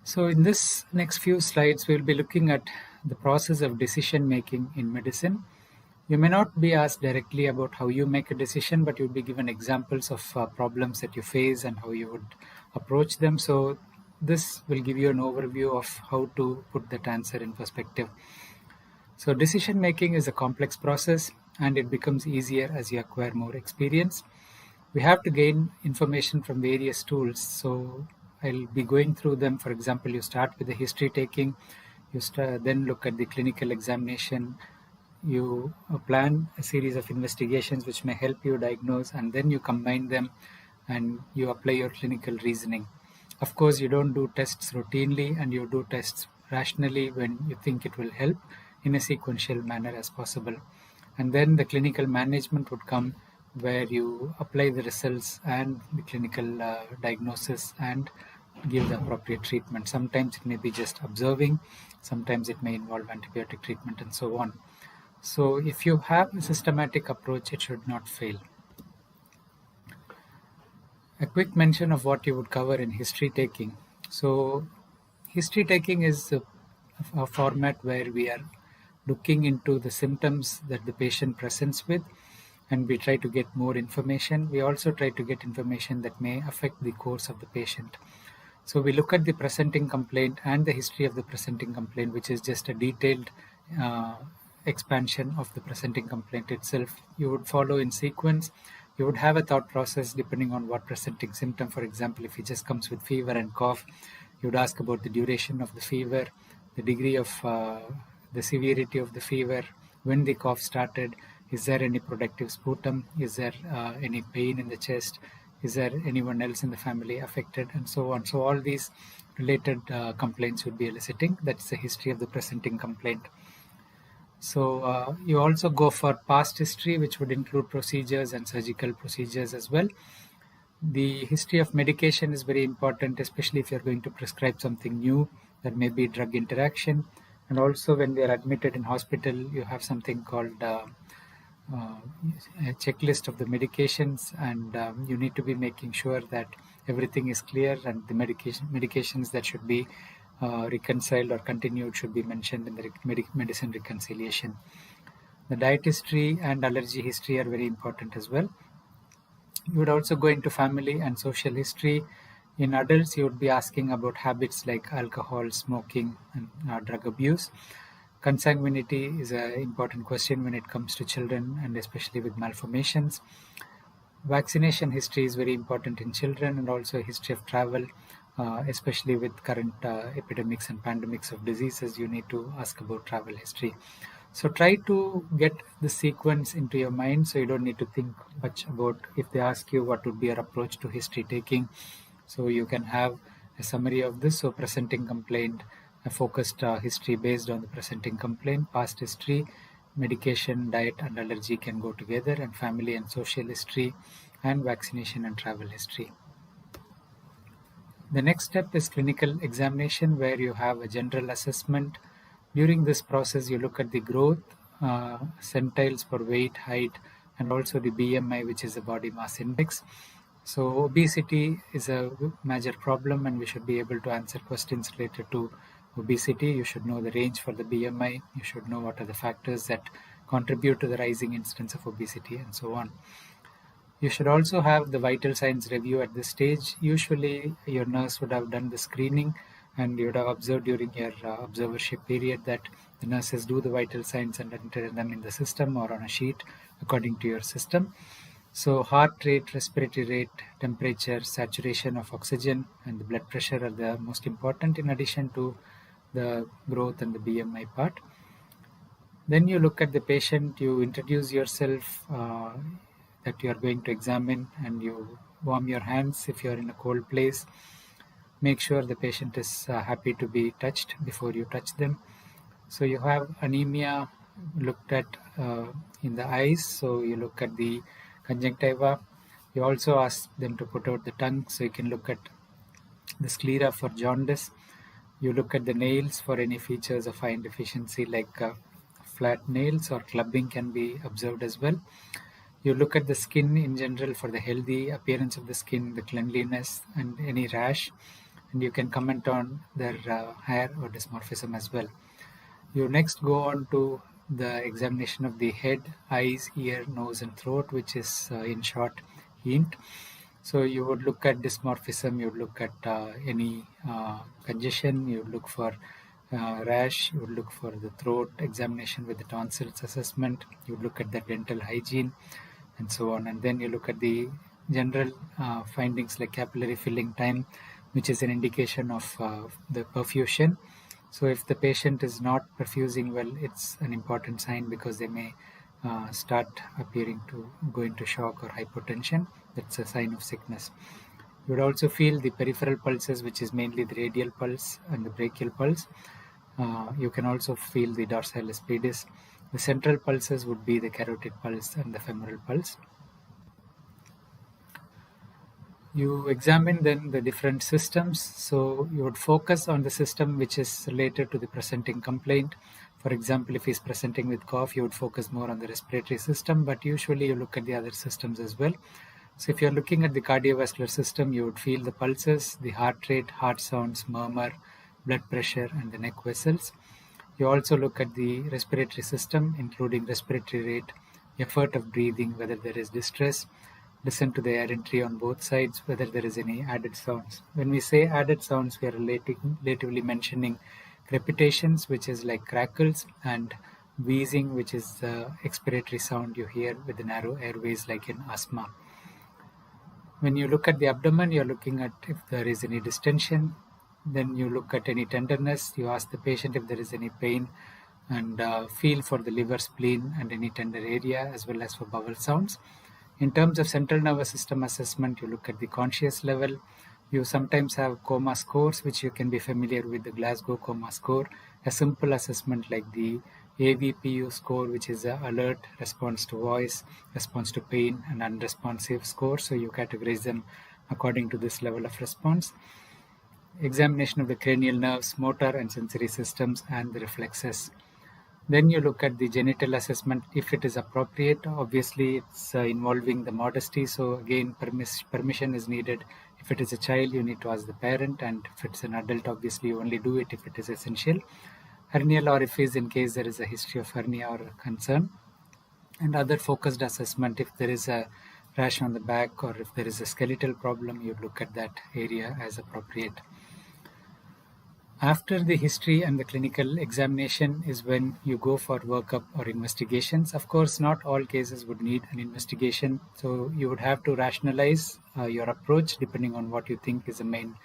So, in this next few slides, we'll be looking at the process of decision making in medicine. You may not be asked directly about how you make a decision, but you'll be given examples of problems that you face and how you would approach them. So, this will give you an overview of how to put that answer in perspective. So, decision making is a complex process and it becomes easier as you acquire more experience. We have to gain information from various tools. So I'll be going through them. For example, you start with the history taking, then look at the clinical examination, you plan a series of investigations which may help you diagnose, and then you combine them and you apply your clinical reasoning. Of course, you don't do tests routinely and you do tests rationally when you think it will help in a sequential manner as possible. And then the clinical management would come where you apply the results and the clinical diagnosis and give the appropriate treatment. Sometimes it may be just observing, sometimes it may involve antibiotic treatment and so on. So if you have a systematic approach, it should not fail. A quick mention of what you would cover in history taking. So history taking is a format where we are looking into the symptoms that the patient presents with, and we try to get more information. We also try to get information that may affect the course of the patient. So we look at the presenting complaint and the history of the presenting complaint, which is just a detailed expansion of the presenting complaint itself. You would follow in sequence. You would have a thought process depending on what presenting symptom. For example, if he just comes with fever and cough, you would ask about the duration of the fever, the degree of the severity of the fever, when the cough started, is there any productive sputum, is there any pain in the chest, is there anyone else in the family affected, and so on. So all these related complaints would be eliciting. That's the history of the presenting complaint. So you also go for past history, which would include procedures and surgical procedures as well. The history of medication is very important, especially if you're going to prescribe something new. There may be drug interaction. And also when we are admitted in hospital, you have something called a checklist of the medications, and you need to be making sure that everything is clear, and the medications that should be reconciled or continued should be mentioned in the medicine reconciliation. The diet history and allergy history are very important as well. You would also go into family and social history. In adults, you would be asking about habits like alcohol, smoking, and drug abuse. Consanguinity is an important question when it comes to children, and especially with malformations. Vaccination history is very important in children, and also a history of travel, especially with current epidemics and pandemics of diseases. You need to ask about travel history. So try to get the sequence into your mind so you don't need to think much about if they ask you what would be your approach to history taking. So you can have a summary of this. So presenting complaint, a focused history based on the presenting complaint, past history, medication, diet and allergy can go together, and family and social history, and vaccination and travel history. The next step is clinical examination, where you have a general assessment. During this process, you look at the growth, centiles for weight, height, and also the BMI, which is the body mass index. So obesity is a major problem, and we should be able to answer questions related to obesity. You should know the range for the BMI. You should know what are the factors that contribute to the rising incidence of obesity, and so on. You should also have the vital signs review at this stage. Usually your nurse would have done the screening, and you would have observed during your observership period that the nurses do the vital signs and enter them in the system or on a sheet according to your system. So heart rate, respiratory rate, temperature, saturation of oxygen, and the blood pressure are the most important, in addition to the growth and the BMI part. Then you look at the patient, you introduce yourself, that you are going to examine, and you warm your hands if you are in a cold place. Make sure the patient is happy to be touched before you touch them. So you have anemia looked at in the eyes, so you look at the conjunctiva. You also ask them to put out the tongue, so you can look at the sclera for jaundice. You look at the nails for any features of iron deficiency, like flat nails or clubbing can be observed as well. You look at the skin in general for the healthy appearance of the skin, the cleanliness, and any rash. and you can comment on their hair or dysmorphism as well. You next go on to the examination of the head, eyes, ear, nose, and throat, which is in short hint. So you would look at dysmorphism, you would look at any congestion, you would look for rash, you would look for the throat examination with the tonsils assessment, you would look at the dental hygiene, and so on. And then you look at the general findings like capillary filling time, which is an indication of the perfusion. So if the patient is not perfusing well, it's an important sign because they may start appearing to go into shock or hypotension. That's a sign of sickness. You would also feel the peripheral pulses, which is mainly the radial pulse and the brachial pulse. You can also feel the dorsalis pedis. The central pulses would be the carotid pulse and the femoral pulse. You examine then the different systems. So you would focus on the system which is related to the presenting complaint. For example, if he's presenting with cough, you would focus more on the respiratory system, but usually you look at the other systems as well. So if you're looking at the cardiovascular system, you would feel the pulses, the heart rate, heart sounds, murmur, blood pressure, and the neck vessels. You also look at the respiratory system, including respiratory rate, effort of breathing, whether there is distress, listen to the air entry on both sides, whether there is any added sounds. When we say added sounds, we are relatively mentioning crepitations, which is like crackles, and wheezing, which is the expiratory sound you hear with the narrow airways like in asthma. When you look at the abdomen, you're looking at if there is any distension. Then you look at any tenderness. You ask the patient if there is any pain, and feel for the liver, spleen, and any tender area, as well as for bowel sounds. In terms of central nervous system assessment, you look at the conscious level. You sometimes have coma scores, which you can be familiar with the Glasgow coma score, a simple assessment like the AVPU score, which is the alert, response to voice, response to pain, and unresponsive score. So you categorize them according to this level of response. Examination of the cranial nerves, motor and sensory systems, and the reflexes. Then you look at the genital assessment if it is appropriate. Obviously, it's involving the modesty. So again, permission is needed. If it is a child, you need to ask the parent, and if it's an adult, obviously you only do it if it is essential. Hernial orifice in case there is a history of hernia or concern. And other focused assessment, if there is a rash on the back or if there is a skeletal problem, you look at that area as appropriate. After the history and the clinical examination is when you go for workup or investigations. Of course, not all cases would need an investigation. So you would have to rationalize your approach depending on what you think is the main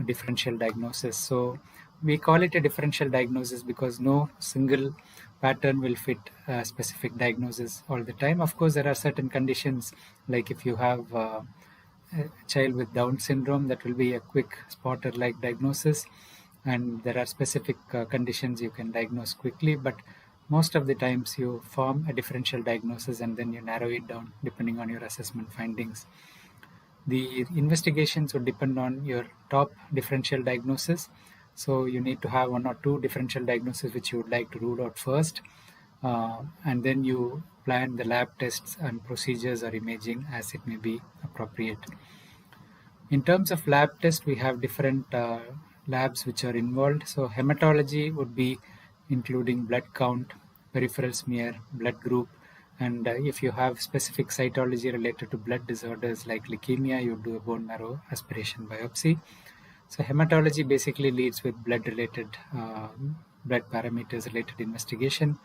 differential diagnosis. So we call it a differential diagnosis because no single pattern will fit a specific diagnosis all the time. Of course, there are certain conditions, like if you have a child with Down syndrome, that will be a quick spotter-like diagnosis. And there are specific conditions you can diagnose quickly, but most of the times you form a differential diagnosis and then you narrow it down depending on your assessment findings. The investigations would depend on your top differential diagnosis. So you need to have one or two differential diagnoses which you would like to rule out first, and then you plan the lab tests and procedures or imaging as it may be appropriate. In terms of lab tests, we have different labs which are involved. So hematology would be including blood count, peripheral smear, blood group, and if you have specific cytology related to blood disorders like leukemia, you do a bone marrow aspiration biopsy. So hematology basically leads with blood parameters related investigation.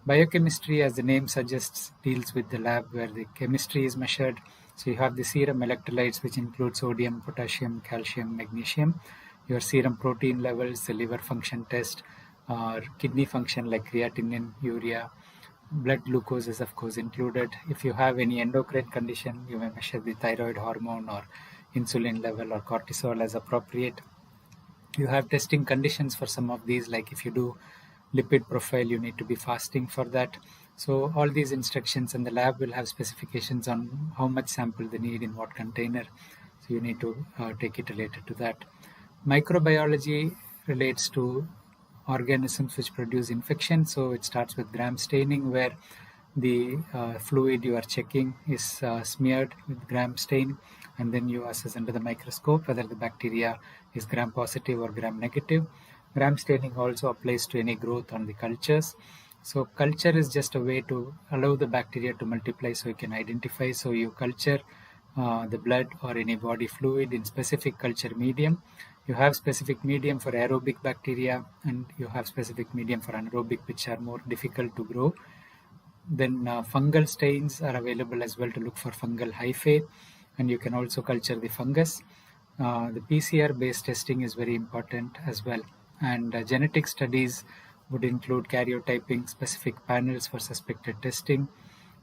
Biochemistry, as the name suggests, deals with the lab where the chemistry is measured. So you have the serum electrolytes, which include sodium, potassium, calcium, magnesium, your serum protein levels, the liver function test, or kidney function like creatinine, urea. Blood glucose is of course included. If you have any endocrine condition, you may measure the thyroid hormone or insulin level or cortisol as appropriate. You have testing conditions for some of these, like if you do lipid profile, you need to be fasting for that. So all these instructions, and the lab will have specifications on how much sample they need in what container. So you need to take it related to that. Microbiology relates to organisms which produce infection. So it starts with gram staining, where the fluid you are checking is smeared with gram stain, and then you assess under the microscope whether the bacteria is gram positive or gram negative. Gram staining also applies to any growth on the cultures. So culture is just a way to allow the bacteria to multiply so you can identify. So you culture the blood or any body fluid in specific culture medium. You have specific medium for aerobic bacteria, and you have specific medium for anaerobic, which are more difficult to grow. Then fungal stains are available as well to look for fungal hyphae, and you can also culture the fungus. The PCR based testing is very important as well, and genetic studies would include karyotyping, specific panels for suspected testing,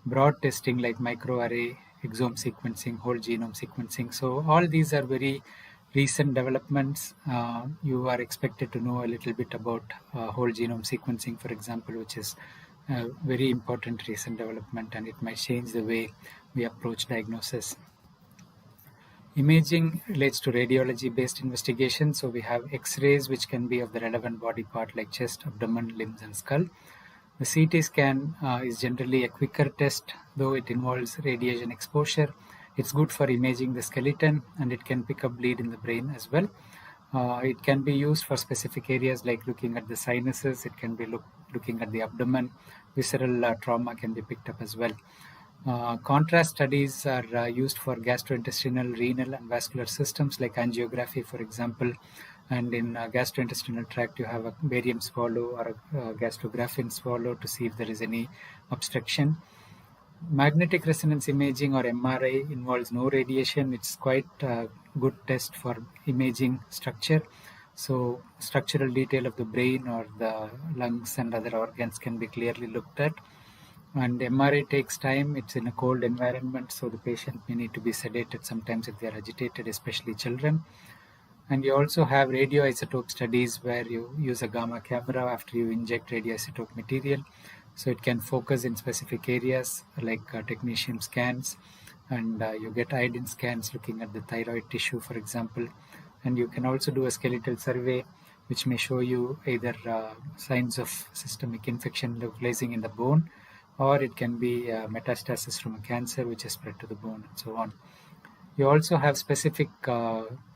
broad testing like microarray, exome sequencing, whole genome sequencing. So all these are very recent developments. You are expected to know a little bit about whole genome sequencing, for example, which is a very important recent development, and it might change the way we approach diagnosis. Imaging relates to radiology-based investigation. So we have X-rays, which can be of the relevant body part like chest, abdomen, limbs, and skull. The CT scan is generally a quicker test, though it involves radiation exposure. It's good for imaging the skeleton, and it can pick up bleed in the brain as well. It can be used for specific areas like looking at the sinuses. It can be looking at the abdomen. Visceral trauma can be picked up as well. Contrast studies are used for gastrointestinal, renal, and vascular systems like angiography, for example. And in gastrointestinal tract, you have a barium swallow or a gastrographin swallow to see if there is any obstruction. Magnetic resonance imaging or MRI involves no radiation. It's quite a good test for imaging structure. So structural detail of the brain or the lungs and other organs can be clearly looked at. And MRI takes time. It's in a cold environment, so the patient may need to be sedated sometimes if they are agitated, especially children. And you also have radioisotope studies where you use a gamma camera after you inject radioisotope material. So it can focus in specific areas like technetium scans, and you get iodine scans looking at the thyroid tissue, for example. And you can also do a skeletal survey, which may show you either signs of systemic infection localizing in the bone, or it can be metastasis from a cancer which is spread to the bone, and so on. You also have specific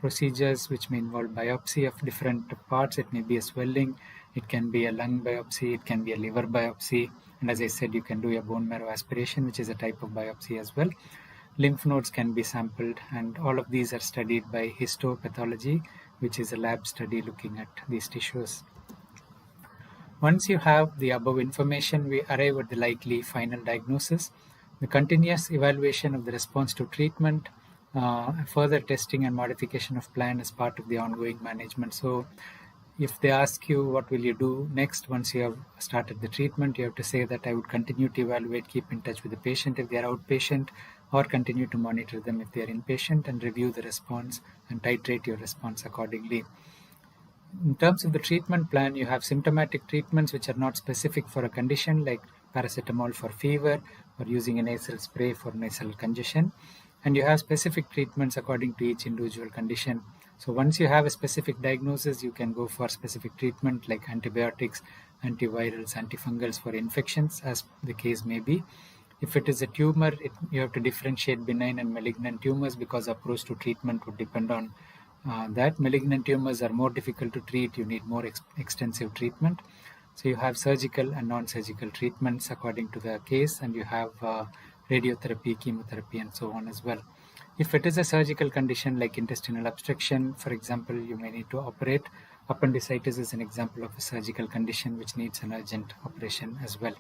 procedures which may involve biopsy of different parts. It may be a swelling, it can be a lung biopsy, it can be a liver biopsy, and as I said, you can do a bone marrow aspiration, which is a type of biopsy as well. Lymph nodes can be sampled, and all of these are studied by histopathology, which is a lab study looking at these tissues. Once you have the above information, we arrive at the likely final diagnosis. The continuous evaluation of the response to treatment, further testing and modification of plan as part of the ongoing management. So if they ask you what will you do next once you have started the treatment, you have to say that I would continue to evaluate, keep in touch with the patient if they are outpatient, or continue to monitor them if they are inpatient, and review the response and titrate your response accordingly. In terms of the treatment plan, you have symptomatic treatments which are not specific for a condition, like paracetamol for fever or using a nasal spray for nasal congestion. And you have specific treatments according to each individual condition. So once you have a specific diagnosis, you can go for specific treatment like antibiotics, antivirals, antifungals for infections, as the case may be. If it is a tumor, you have to differentiate benign and malignant tumors, because approach to treatment would depend on that. Malignant tumors are more difficult to treat. You need more extensive treatment. So you have surgical and non-surgical treatments according to the case, and you have radiotherapy, chemotherapy, and so on as well. If it is a surgical condition like intestinal obstruction, for example, you may need to operate. Appendicitis is an example of a surgical condition which needs an urgent operation as well.